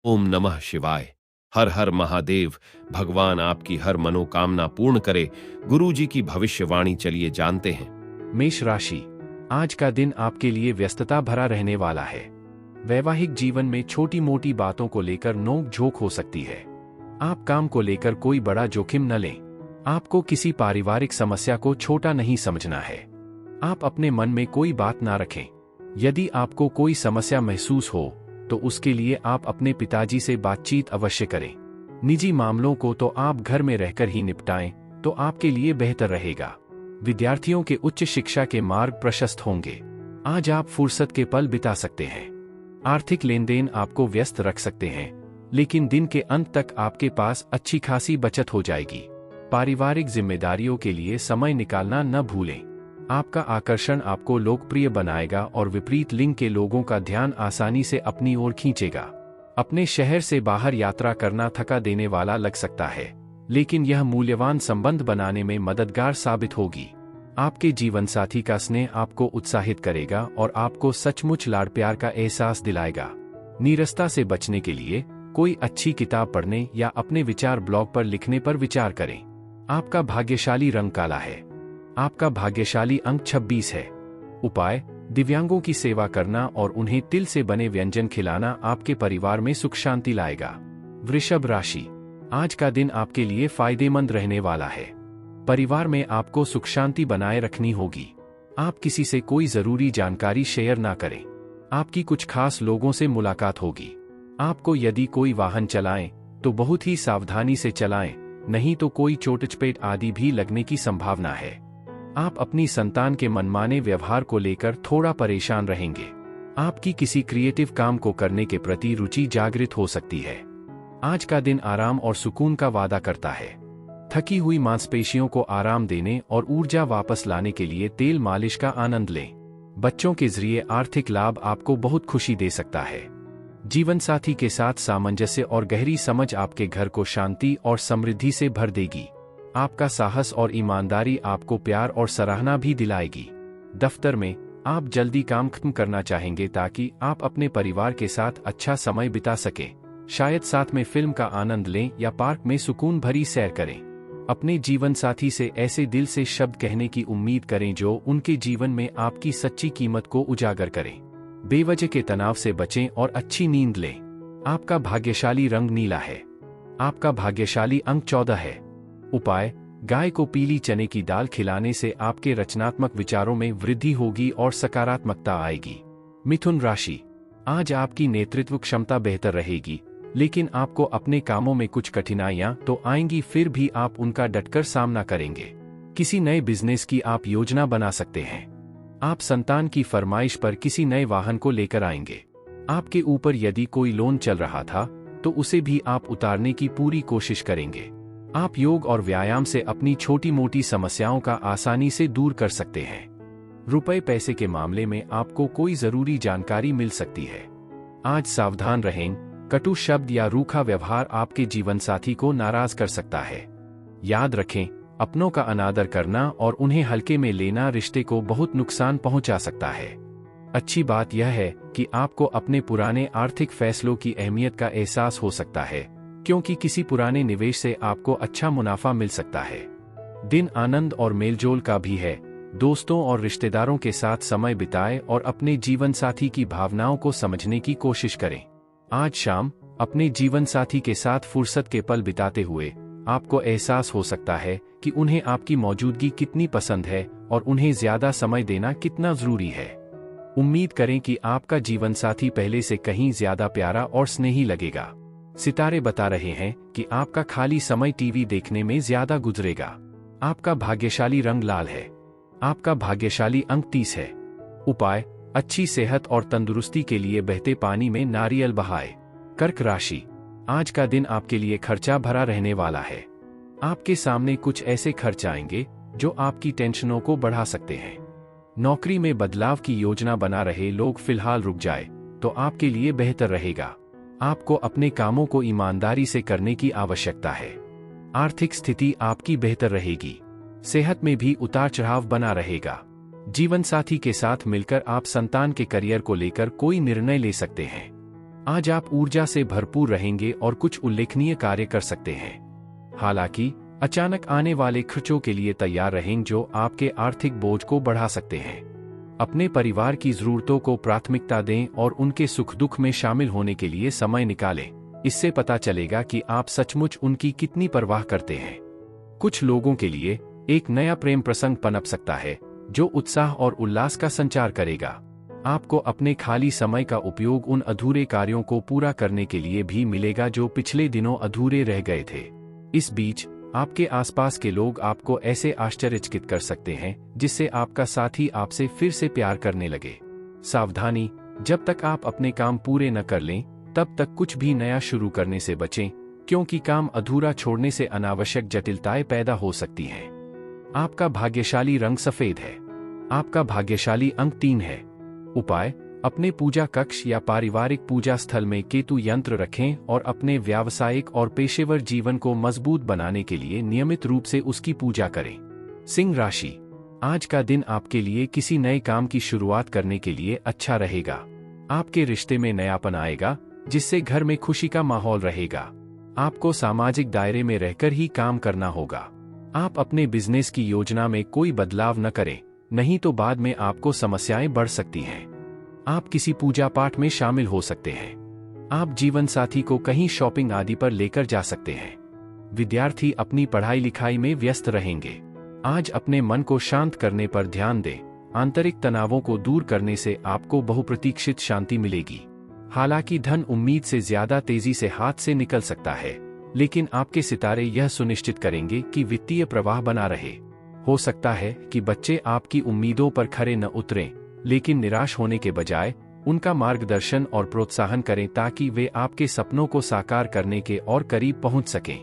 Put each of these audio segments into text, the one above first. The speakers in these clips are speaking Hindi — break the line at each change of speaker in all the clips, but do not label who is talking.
ओम नमः शिवाय। हर हर महादेव। भगवान आपकी हर मनोकामना पूर्ण करे। गुरु जी की भविष्यवाणी चलिए जानते हैं।
मेष राशि, आज का दिन आपके लिए व्यस्तता भरा रहने वाला है। वैवाहिक जीवन में छोटी मोटी बातों को लेकर नोक झोंक हो सकती है। आप काम को लेकर कोई बड़ा जोखिम न लें। आपको किसी पारिवारिक समस्या को छोटा नहीं समझना है। आप अपने मन में कोई बात ना रखें। यदि आपको कोई समस्या महसूस हो तो उसके लिए आप अपने पिताजी से बातचीत अवश्य करें। निजी मामलों को तो आप घर में रहकर ही निपटाएं तो आपके लिए बेहतर रहेगा। विद्यार्थियों के उच्च शिक्षा के मार्ग प्रशस्त होंगे। आज आप फुर्सत के पल बिता सकते हैं। आर्थिक लेनदेन आपको व्यस्त रख सकते हैं, लेकिन दिन के अंत तक आपके पास अच्छी खासी बचत हो जाएगी। पारिवारिक जिम्मेदारियों के लिए समय निकालना न भूलें। आपका आकर्षण आपको लोकप्रिय बनाएगा और विपरीत लिंग के लोगों का ध्यान आसानी से अपनी ओर खींचेगा। अपने शहर से बाहर यात्रा करना थका देने वाला लग सकता है, लेकिन यह मूल्यवान संबंध बनाने में मददगार साबित होगी। आपके जीवनसाथी का स्नेह आपको उत्साहित करेगा और आपको सचमुच लाड़ प्यार का एहसास दिलाएगा। नीरसता से बचने के लिए कोई अच्छी किताब पढ़ने या अपने विचार ब्लॉग पर लिखने पर विचार करें। आपका भाग्यशाली रंग काला है। आपका भाग्यशाली अंक 26 है। उपाय: दिव्यांगों की सेवा करना और उन्हें तिल से बने व्यंजन खिलाना आपके परिवार में सुख शांति लाएगा। वृषभ राशि, आज का दिन आपके लिए फायदेमंद रहने वाला है। परिवार में आपको सुख शांति बनाए रखनी होगी। आप किसी से कोई जरूरी जानकारी शेयर ना करें। आपकी कुछ खास लोगों से मुलाकात होगी। आपको यदि कोई वाहन चलाएं तो बहुत ही सावधानी से चलाएं, नहीं तो कोई चोट-चपेट आदि भी लगने की संभावना है। आप अपनी संतान के मनमाने व्यवहार को लेकर थोड़ा परेशान रहेंगे। आपकी किसी क्रिएटिव काम को करने के प्रति रुचि जागृत हो सकती है। आज का दिन आराम और सुकून का वादा करता है। थकी हुई मांसपेशियों को आराम देने और ऊर्जा वापस लाने के लिए तेल मालिश का आनंद लें। बच्चों के जरिए आर्थिक लाभ आपको बहुत खुशी दे सकता है। जीवनसाथी के साथ सामंजस्य और गहरी समझ आपके घर को शांति और समृद्धि से भर देगी। आपका साहस और ईमानदारी आपको प्यार और सराहना भी दिलाएगी। दफ्तर में आप जल्दी काम खत्म करना चाहेंगे ताकि आप अपने परिवार के साथ अच्छा समय बिता सकें। शायद साथ में फिल्म का आनंद लें या पार्क में सुकून भरी सैर करें। अपने जीवन साथी से ऐसे दिल से शब्द कहने की उम्मीद करें जो उनके जीवन में आपकी सच्ची कीमत को उजागर करें। बेवजह के तनाव से बचें और अच्छी नींद लें। आपका भाग्यशाली रंग नीला है। आपका भाग्यशाली अंक 14 है। उपाय: गाय को पीली चने की दाल खिलाने से आपके रचनात्मक विचारों में वृद्धि होगी और सकारात्मकता आएगी। मिथुन राशि, आज आपकी नेतृत्व क्षमता बेहतर रहेगी, लेकिन आपको अपने कामों में कुछ कठिनाइयां तो आएंगी, फिर भी आप उनका डटकर सामना करेंगे। किसी नए बिजनेस की आप योजना बना सकते हैं। आप संतान की फरमाइश पर किसी नए वाहन को लेकर आएंगे। आपके ऊपर यदि कोई लोन चल रहा था तो उसे भी आप उतारने की पूरी कोशिश करेंगे। आप योग और व्यायाम से अपनी छोटी मोटी समस्याओं का आसानी से दूर कर सकते हैं। रुपए पैसे के मामले में आपको कोई जरूरी जानकारी मिल सकती है। आज सावधान रहें। कटु शब्द या रूखा व्यवहार आपके जीवनसाथी को नाराज कर सकता है। याद रखें, अपनों का अनादर करना और उन्हें हल्के में लेना रिश्ते को बहुत नुकसान पहुंचा सकता है। अच्छी बात यह है कि आपको अपने पुराने आर्थिक फैसलों की अहमियत का एहसास हो सकता है, क्योंकि किसी पुराने निवेश से आपको अच्छा मुनाफा मिल सकता है। दिन आनंद और मेलजोल का भी है। दोस्तों और रिश्तेदारों के साथ समय बिताएं और अपने जीवन साथी की भावनाओं को समझने की कोशिश करें। आज शाम अपने जीवन साथी के साथ फुर्सत के पल बिताते हुए आपको एहसास हो सकता है कि उन्हें आपकी मौजूदगी कितनी पसंद है और उन्हें ज्यादा समय देना कितना जरूरी है। उम्मीद करें कि आपका जीवन साथी पहले से कहीं ज्यादा प्यारा और स्नेही लगेगा। सितारे बता रहे हैं कि आपका खाली समय टीवी देखने में ज्यादा गुजरेगा। आपका भाग्यशाली रंग लाल है। आपका भाग्यशाली अंक 30 है। उपाय: अच्छी सेहत और तंदुरुस्ती के लिए बहते पानी में नारियल बहाएं। कर्क राशि, आज का दिन आपके लिए खर्चा भरा रहने वाला है। आपके सामने कुछ ऐसे खर्च आएंगे जो आपकी टेंशनों को बढ़ा सकते हैं। नौकरी में बदलाव की योजना बना रहे लोग फिलहाल रुक जाए तो आपके लिए बेहतर रहेगा। आपको अपने कामों को ईमानदारी से करने की आवश्यकता है। आर्थिक स्थिति आपकी बेहतर रहेगी। सेहत में भी उतार चढ़ाव बना रहेगा। जीवन साथी के साथ मिलकर आप संतान के करियर को लेकर कोई निर्णय ले सकते हैं। आज आप ऊर्जा से भरपूर रहेंगे और कुछ उल्लेखनीय कार्य कर सकते हैं। हालांकि अचानक आने वाले खर्चों के लिए तैयार रहें जो आपके आर्थिक बोझ को बढ़ा सकते हैं। अपने परिवार की जरूरतों को प्राथमिकता दें और उनके सुख दुख में शामिल होने के लिए समय निकालें। इससे पता चलेगा कि आप सचमुच उनकी कितनी परवाह करते हैं। कुछ लोगों के लिए एक नया प्रेम प्रसंग पनप सकता है जो उत्साह और उल्लास का संचार करेगा। आपको अपने खाली समय का उपयोग उन अधूरे कार्यों को पूरा करने के लिए भी मिलेगा जो पिछले दिनों अधूरे रह गए थे। इस बीच आपके आसपास के लोग आपको ऐसे आश्चर्यचकित कर सकते हैं जिससे आपका साथी आपसे फिर से प्यार करने लगे। सावधानी, जब तक आप अपने काम पूरे न कर लें तब तक कुछ भी नया शुरू करने से बचें, क्योंकि काम अधूरा छोड़ने से अनावश्यक जटिलताएं पैदा हो सकती हैं। आपका भाग्यशाली रंग सफेद है। आपका भाग्यशाली अंक 3 है। उपाय, अपने पूजा कक्ष या पारिवारिक पूजा स्थल में केतु यंत्र रखें और अपने व्यावसायिक और पेशेवर जीवन को मजबूत बनाने के लिए नियमित रूप से उसकी पूजा करें। सिंह राशि, आज का दिन आपके लिए किसी नए काम की शुरुआत करने के लिए अच्छा रहेगा। आपके रिश्ते में नयापन आएगा जिससे घर में खुशी का माहौल रहेगा। आपको सामाजिक दायरे में रहकर ही काम करना होगा। आप अपने बिजनेस की योजना में कोई बदलाव न करें, नहीं तो बाद में आपको समस्याएं बढ़ सकती हैं। आप किसी पूजा पाठ में शामिल हो सकते हैं। आप जीवन साथी को कहीं शॉपिंग आदि पर लेकर जा सकते हैं। विद्यार्थी अपनी पढ़ाई लिखाई में व्यस्त रहेंगे। आज अपने मन को शांत करने पर ध्यान दें। आंतरिक तनावों को दूर करने से आपको बहुप्रतीक्षित शांति मिलेगी। हालांकि धन उम्मीद से ज्यादा तेजी से हाथ से निकल सकता है, लेकिन आपके सितारे यह सुनिश्चित करेंगे कि वित्तीय प्रवाह बना रहे। हो सकता है कि बच्चे आपकी उम्मीदों पर खरे न उतरें, लेकिन निराश होने के बजाय उनका मार्गदर्शन और प्रोत्साहन करें ताकि वे आपके सपनों को साकार करने के और करीब पहुंच सकें।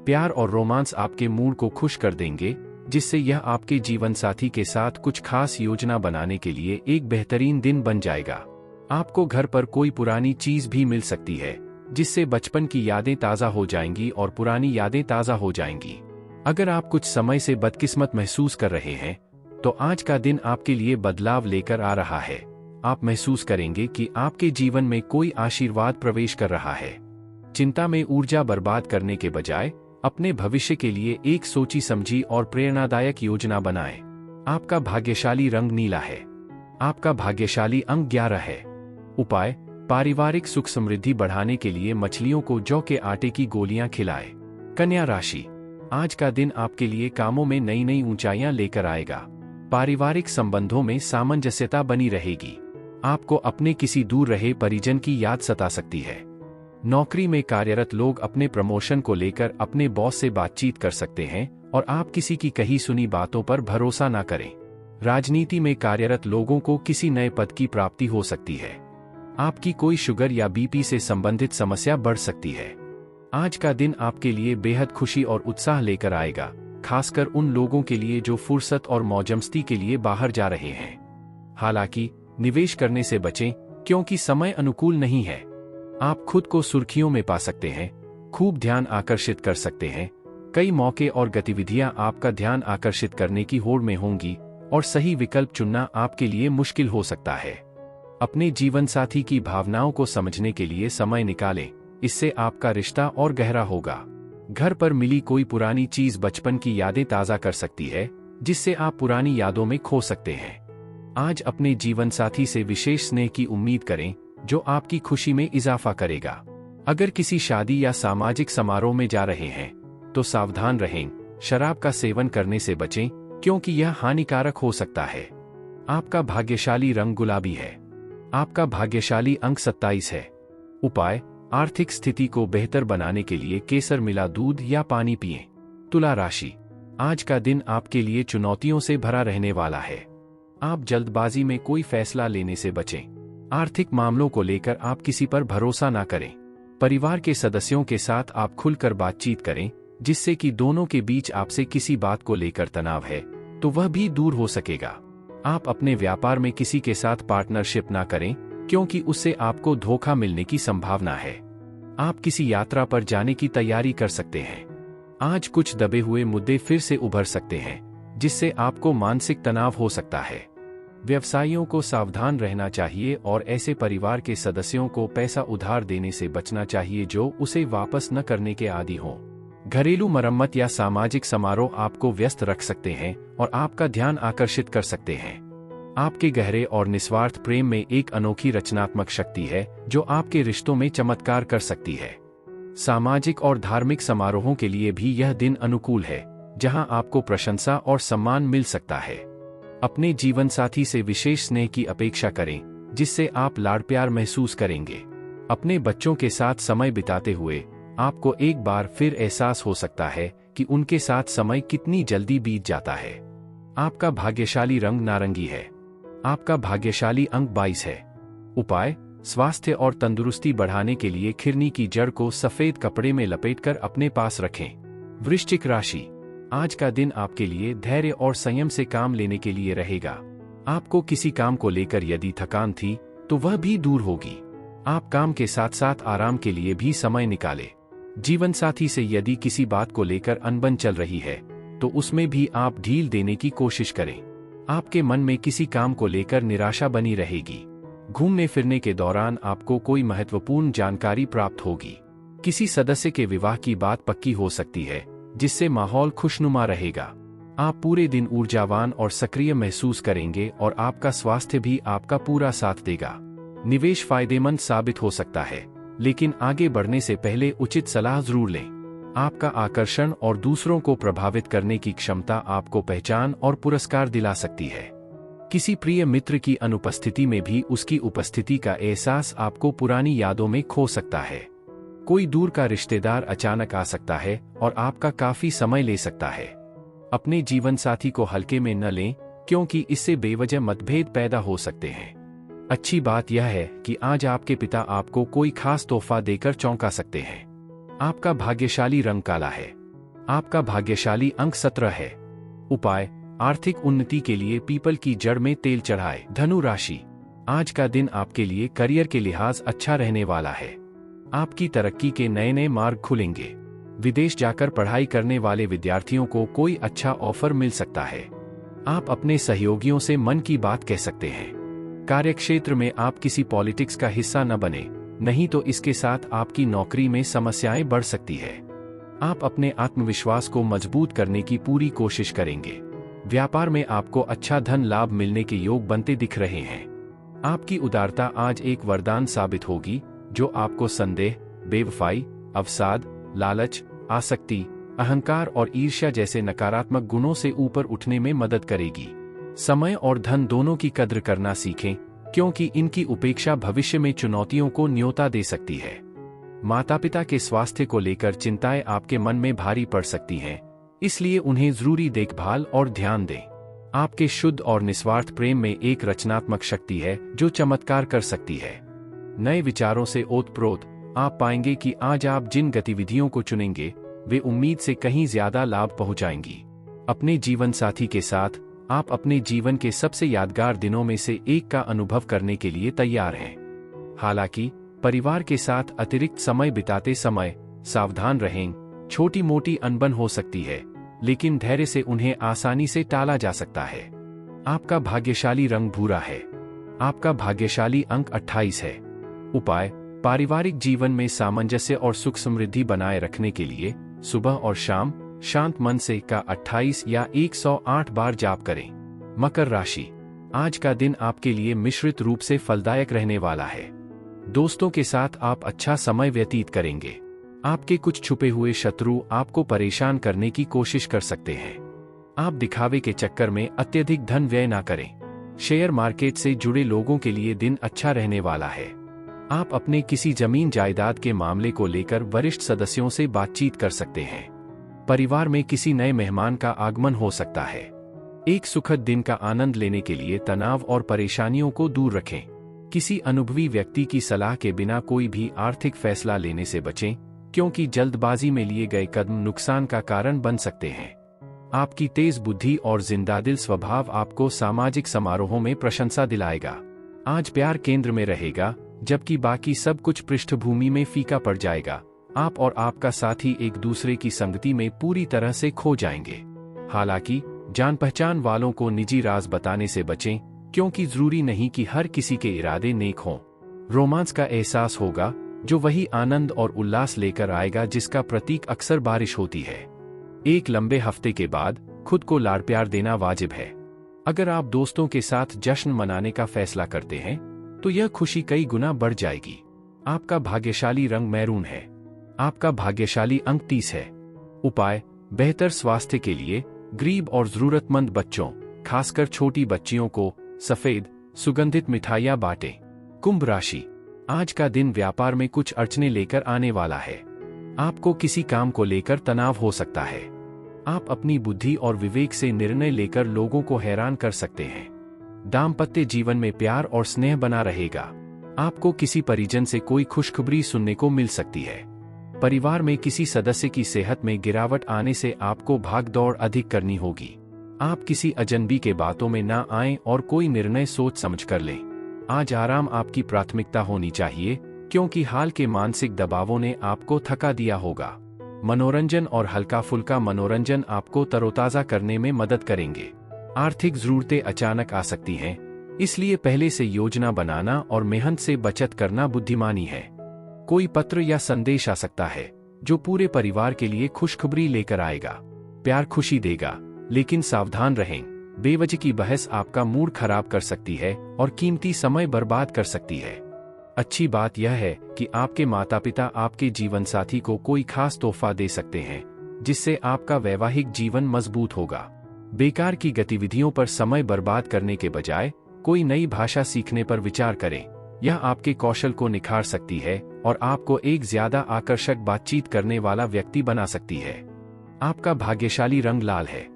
प्यार और रोमांस आपके मूड को खुश कर देंगे, जिससे यह आपके जीवन साथी के साथ कुछ खास योजना बनाने के लिए एक बेहतरीन दिन बन जाएगा। आपको घर पर कोई पुरानी चीज भी मिल सकती है, जिससे बचपन की यादें ताज़ा हो जाएंगी और पुरानी यादें ताज़ा हो जाएंगी। अगर आप कुछ समय से बदकिस्मत महसूस कर रहे हैं, तो आज का दिन आपके लिए बदलाव लेकर आ रहा है। आप महसूस करेंगे कि आपके जीवन में कोई आशीर्वाद प्रवेश कर रहा है। चिंता में ऊर्जा बर्बाद करने के बजाय अपने भविष्य के लिए एक सोची समझी और प्रेरणादायक योजना बनाएं। आपका भाग्यशाली रंग नीला है। आपका भाग्यशाली अंक 11 है। उपाय, पारिवारिक सुख समृद्धि बढ़ाने के लिए मछलियों को जौ के आटे की गोलियां खिलाएं। कन्या राशि, आज का दिन आपके लिए कामों में नई नई ऊंचाइयां लेकर आएगा। पारिवारिक संबंधों में सामंजस्यता बनी रहेगी। आपको अपने किसी दूर रहे परिजन की याद सता सकती है। नौकरी में कार्यरत लोग अपने प्रमोशन को लेकर अपने बॉस से बातचीत कर सकते हैं और आप किसी की कही सुनी बातों पर भरोसा न करें। राजनीति में कार्यरत लोगों को किसी नए पद की प्राप्ति हो सकती है। आपकी कोई शुगर या बीपी से संबंधित समस्या बढ़ सकती है। आज का दिन आपके लिए बेहद खुशी और उत्साह लेकर आएगा, खासकर उन लोगों के लिए जो फुर्सत और मौजमस्ती के लिए बाहर जा रहे हैं। हालांकि निवेश करने से बचें, क्योंकि समय अनुकूल नहीं है। आप खुद को सुर्खियों में पा सकते हैं, खूब ध्यान आकर्षित कर सकते हैं। कई मौके और गतिविधियां आपका ध्यान आकर्षित करने की होड़ में होंगी और सही विकल्प चुनना आपके लिए मुश्किल हो सकता है। अपने जीवन साथी की भावनाओं को समझने के लिए समय निकालें, इससे आपका रिश्ता और गहरा होगा। घर पर मिली कोई पुरानी चीज बचपन की यादें ताज़ा कर सकती है, जिससे आप पुरानी यादों में खो सकते हैं। आज अपने जीवन साथी से विशेष स्नेह की उम्मीद करें, जो आपकी खुशी में इजाफा करेगा। अगर किसी शादी या सामाजिक समारोह में जा रहे हैं, तो सावधान रहें, शराब का सेवन करने से बचें, क्योंकि यह हानिकारक हो सकता है। आपका भाग्यशाली रंग गुलाबी है। आपका भाग्यशाली अंक 27 है। उपाय, आर्थिक स्थिति को बेहतर बनाने के लिए केसर मिला दूध या पानी पिएं। तुला राशि, आज का दिन आपके लिए चुनौतियों से भरा रहने वाला है। आप जल्दबाजी में कोई फैसला लेने से बचें। आर्थिक मामलों को लेकर आप किसी पर भरोसा ना करें। परिवार के सदस्यों के साथ आप खुलकर बातचीत करें, जिससे कि दोनों के बीच आपसे किसी बात को लेकर तनाव है तो वह भी दूर हो सकेगा। आप अपने व्यापार में किसी के साथ पार्टनरशिप ना करें, क्योंकि उससे आपको धोखा मिलने की संभावना है। आप किसी यात्रा पर जाने की तैयारी कर सकते हैं। आज कुछ दबे हुए मुद्दे फिर से उभर सकते हैं, जिससे आपको मानसिक तनाव हो सकता है। व्यवसायियों को सावधान रहना चाहिए और ऐसे परिवार के सदस्यों को पैसा उधार देने से बचना चाहिए जो उसे वापस न करने के आदी हों। घरेलू मरम्मत या सामाजिक समारोह आपको व्यस्त रख सकते हैं और आपका ध्यान आकर्षित कर सकते हैं। आपके गहरे और निस्वार्थ प्रेम में एक अनोखी रचनात्मक शक्ति है जो आपके रिश्तों में चमत्कार कर सकती है। सामाजिक और धार्मिक समारोहों के लिए भी यह दिन अनुकूल है, जहां आपको प्रशंसा और सम्मान मिल सकता है। अपने जीवनसाथी से विशेष स्नेह की अपेक्षा करें, जिससे आप लाड़ प्यार महसूस करेंगे। अपने बच्चों के साथ समय बिताते हुए आपको एक बार फिर एहसास हो सकता है कि उनके साथ समय कितनी जल्दी बीत जाता है। आपका भाग्यशाली रंग नारंगी है। आपका भाग्यशाली अंक 22 है। उपाय: स्वास्थ्य और तंदुरुस्ती बढ़ाने के लिए खिरनी की जड़ को सफेद कपड़े में लपेटकर अपने पास रखें। वृश्चिक राशि, आज का दिन आपके लिए धैर्य और संयम से काम लेने के लिए रहेगा। आपको किसी काम को लेकर यदि थकान थी तो वह भी दूर होगी। आप काम के साथ साथ आराम के लिए भी समय निकालें। जीवन साथी से यदि किसी बात को लेकर अनबन चल रही है तो उसमें भी आप ढील देने की कोशिश करें। आपके मन में किसी काम को लेकर निराशा बनी रहेगी। घूमने फिरने के दौरान आपको कोई महत्वपूर्ण जानकारी प्राप्त होगी। किसी सदस्य के विवाह की बात पक्की हो सकती है, जिससे माहौल खुशनुमा रहेगा। आप पूरे दिन ऊर्जावान और सक्रिय महसूस करेंगे और आपका स्वास्थ्य भी आपका पूरा साथ देगा। निवेश फायदेमंद साबित हो सकता है, लेकिन आगे बढ़ने से पहले उचित सलाह जरूर लें। आपका आकर्षण और दूसरों को प्रभावित करने की क्षमता आपको पहचान और पुरस्कार दिला सकती है। किसी प्रिय मित्र की अनुपस्थिति में भी उसकी उपस्थिति का एहसास आपको पुरानी यादों में खो सकता है। कोई दूर का रिश्तेदार अचानक आ सकता है और आपका काफी समय ले सकता है। अपने जीवनसाथी को हल्के में न लें, क्योंकि इससे बेवजह मतभेद पैदा हो सकते हैं। अच्छी बात यह है कि आज आपके पिता आपको कोई खास तोहफा देकर चौंका सकते हैं। आपका भाग्यशाली रंग काला है। आपका भाग्यशाली अंक 17 है। उपाय: आर्थिक उन्नति के लिए पीपल की जड़ में तेल चढ़ाएं। धनु राशि, आज का दिन आपके लिए करियर के लिहाज अच्छा रहने वाला है। आपकी तरक्की के नए नए मार्ग खुलेंगे। विदेश जाकर पढ़ाई करने वाले विद्यार्थियों को कोई अच्छा ऑफर मिल सकता है। आप अपने सहयोगियों से मन की बात कह सकते हैं। कार्यक्षेत्र में आप किसी पॉलिटिक्स का हिस्सा न बने, नहीं तो इसके साथ आपकी नौकरी में समस्याएं बढ़ सकती है। आप अपने आत्मविश्वास को मजबूत करने की पूरी कोशिश करेंगे। व्यापार में आपको अच्छा धन लाभ मिलने के योग बनते दिख रहे हैं। आपकी उदारता आज एक वरदान साबित होगी, जो आपको संदेह, बेवफाई, अवसाद, लालच, आसक्ति, अहंकार और ईर्ष्या जैसे नकारात्मक गुणों से ऊपर उठने में मदद करेगी। समय और धन दोनों की कद्र करना सीखें, क्योंकि इनकी उपेक्षा भविष्य में चुनौतियों को न्योता दे सकती है। माता पिता के स्वास्थ्य को लेकर चिंताएं आपके मन में भारी पड़ सकती हैं, इसलिए उन्हें जरूरी देखभाल और ध्यान दें। आपके शुद्ध और निस्वार्थ प्रेम में एक रचनात्मक शक्ति है जो चमत्कार कर सकती है। नए विचारों से ओतप्रोत आप पाएंगे कि आज आप जिन गतिविधियों को चुनेंगे वे उम्मीद से कहीं ज्यादा लाभ पहुंचाएंगी। अपने जीवन साथी के साथ आप अपने जीवन के सबसे यादगार दिनों में से एक का अनुभव करने के लिए तैयार हैं। हालांकि परिवार के साथ अतिरिक्त समय बिताते समय सावधान रहें। छोटी मोटी अनबन हो सकती है, लेकिन धैर्य से उन्हें आसानी से टाला जा सकता है। आपका भाग्यशाली रंग भूरा है। आपका भाग्यशाली अंक 28 है। उपाय: पारिवारिक जीवन में सामंजस्य और सुख समृद्धि बनाए रखने के लिए सुबह और शाम शांत मन से का 28 या 108 बार जाप करें। मकर राशि, आज का दिन आपके लिए मिश्रित रूप से फलदायक रहने वाला है। दोस्तों के साथ आप अच्छा समय व्यतीत करेंगे। आपके कुछ छुपे हुए शत्रु आपको परेशान करने की कोशिश कर सकते हैं। आप दिखावे के चक्कर में अत्यधिक धन व्यय ना करें। शेयर मार्केट से जुड़े लोगों के लिए दिन अच्छा रहने वाला है। आप अपने किसी जमीन जायदाद के मामले को लेकर वरिष्ठ सदस्यों से बातचीत कर सकते हैं। परिवार में किसी नए मेहमान का आगमन हो सकता है। एक सुखद दिन का आनंद लेने के लिए तनाव और परेशानियों को दूर रखें। किसी अनुभवी व्यक्ति की सलाह के बिना कोई भी आर्थिक फैसला लेने से बचें, क्योंकि जल्दबाजी में लिए गए कदम नुकसान का कारण बन सकते हैं। आपकी तेज बुद्धि और जिंदादिल स्वभाव आपको सामाजिक समारोहों में प्रशंसा दिलाएगा। आज प्यार केंद्र में रहेगा, जबकि बाकी सब कुछ पृष्ठभूमि में फीका पड़ जाएगा। आप और आपका साथी एक दूसरे की संगति में पूरी तरह से खो जाएंगे। हालांकि जान पहचान वालों को निजी राज बताने से बचें, क्योंकि जरूरी नहीं कि हर किसी के इरादे नेक हों। रोमांस का एहसास होगा, जो वही आनंद और उल्लास लेकर आएगा जिसका प्रतीक अक्सर बारिश होती है। एक लंबे हफ्ते के बाद खुद को लाड़ प्यार देना वाजिब है। अगर आप दोस्तों के साथ जश्न मनाने का फैसला करते हैं तो यह खुशी कई गुना बढ़ जाएगी। आपका भाग्यशाली रंग मैरून है। आपका भाग्यशाली अंक 30 है। उपाय: बेहतर स्वास्थ्य के लिए गरीब और जरूरतमंद बच्चों, खासकर छोटी बच्चियों को सफेद सुगंधित मिठाइयां बांटें। कुंभ राशि, आज का दिन व्यापार में कुछ अड़चनें लेकर आने वाला है। आपको किसी काम को लेकर तनाव हो सकता है। आप अपनी बुद्धि और विवेक से निर्णय लेकर लोगों को हैरान कर सकते हैं। दाम्पत्य जीवन में प्यार और स्नेह बना रहेगा। आपको किसी परिजन से कोई खुशखबरी सुनने को मिल सकती है। परिवार में किसी सदस्य की सेहत में गिरावट आने से आपको भागदौड़ अधिक करनी होगी। आप किसी अजनबी के बातों में ना आएं और कोई निर्णय सोच समझ कर लें। आज आराम आपकी प्राथमिकता होनी चाहिए, क्योंकि हाल के मानसिक दबावों ने आपको थका दिया होगा। मनोरंजन और हल्का फुल्का मनोरंजन आपको तरोताजा करने में मदद करेंगे। आर्थिक जरूरतें अचानक आ सकती हैं, इसलिए पहले से योजना बनाना और मेहनत से बचत करना बुद्धिमानी है। कोई पत्र या संदेश आ सकता है जो पूरे परिवार के लिए खुशखबरी लेकर आएगा। प्यार खुशी देगा, लेकिन सावधान रहें। बेवजह की बहस आपका मूड खराब कर सकती है और कीमती समय बर्बाद कर सकती है। अच्छी बात यह है कि आपके माता पिता आपके जीवन साथी को कोई खास तोहफा दे सकते हैं, जिससे आपका वैवाहिक जीवन मजबूत होगा। बेकार की गतिविधियों पर समय बर्बाद करने के बजाय कोई नई भाषा सीखने पर विचार करें। यह आपके कौशल को निखार सकती है और आपको एक ज्यादा आकर्षक बातचीत करने वाला व्यक्ति बना सकती है। आपका भाग्यशाली रंग लाल है।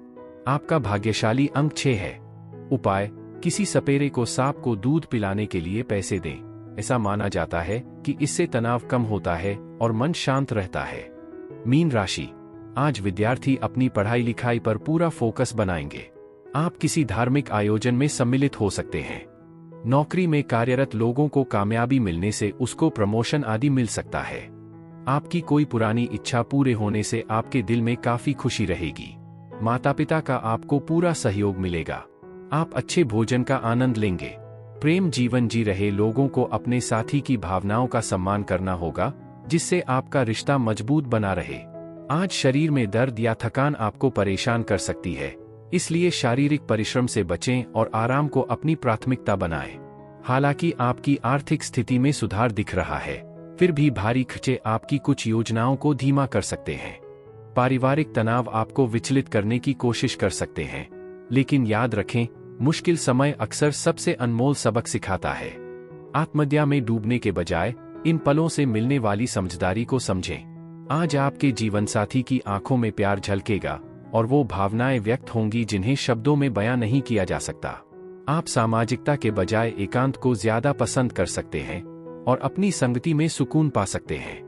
आपका भाग्यशाली अंक 6 है। उपाय: किसी सपेरे को सांप को दूध पिलाने के लिए पैसे दें। ऐसा माना जाता है कि इससे तनाव कम होता है और मन शांत रहता है। मीन राशि, आज विद्यार्थी अपनी पढ़ाई लिखाई पर पूरा फोकस बनाएंगे। आप किसी धार्मिक आयोजन में सम्मिलित हो सकते हैं। नौकरी में कार्यरत लोगों को कामयाबी मिलने से उसको प्रमोशन आदि मिल सकता है। आपकी कोई पुरानी इच्छा पूरे होने से आपके दिल में काफी खुशी रहेगी। माता पिता का आपको पूरा सहयोग मिलेगा। आप अच्छे भोजन का आनंद लेंगे। प्रेम जीवन जी रहे लोगों को अपने साथी की भावनाओं का सम्मान करना होगा, जिससे आपका रिश्ता मजबूत बना रहे। आज शरीर में दर्द या थकान आपको परेशान कर सकती है, इसलिए शारीरिक परिश्रम से बचें और आराम को अपनी प्राथमिकता बनाएं। हालांकि आपकी आर्थिक स्थिति में सुधार दिख रहा है, फिर भी भारी खर्चे आपकी कुछ योजनाओं को धीमा कर सकते हैं। पारिवारिक तनाव आपको विचलित करने की कोशिश कर सकते हैं, लेकिन याद रखें, मुश्किल समय अक्सर सबसे अनमोल सबक सिखाता है। आत्महत्या में डूबने के बजाय इन पलों से मिलने वाली समझदारी को समझें। आज आपके जीवनसाथी की आंखों में प्यार झलकेगा और वो भावनाएं व्यक्त होंगी जिन्हें शब्दों में बयां नहीं किया जा सकता। आप सामाजिकता के बजाय एकांत को ज्यादा पसंद कर सकते हैं और अपनी संगति में सुकून पा सकते हैं।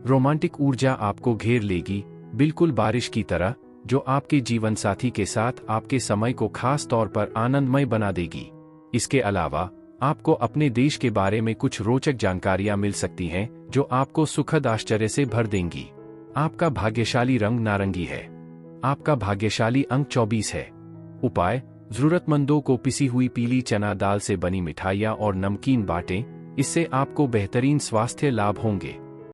रोमांटिक ऊर्जा आपको घेर लेगी, बिल्कुल बारिश की तरह, जो आपके जीवन साथी के साथ आपके समय को खास तौर पर आनंदमय बना देगी। इसके अलावा आपको अपने देश के बारे में कुछ रोचक जानकारियां मिल सकती हैं, जो आपको सुखद आश्चर्य से भर देंगी। आपका भाग्यशाली रंग नारंगी है। आपका भाग्यशाली अंक 24 है। उपाय: जरूरतमंदों को पिसी हुई पीली चना दाल से बनी मिठाइयां और नमकीन बांटें। इससे आपको बेहतरीन स्वास्थ्य लाभ होंगे।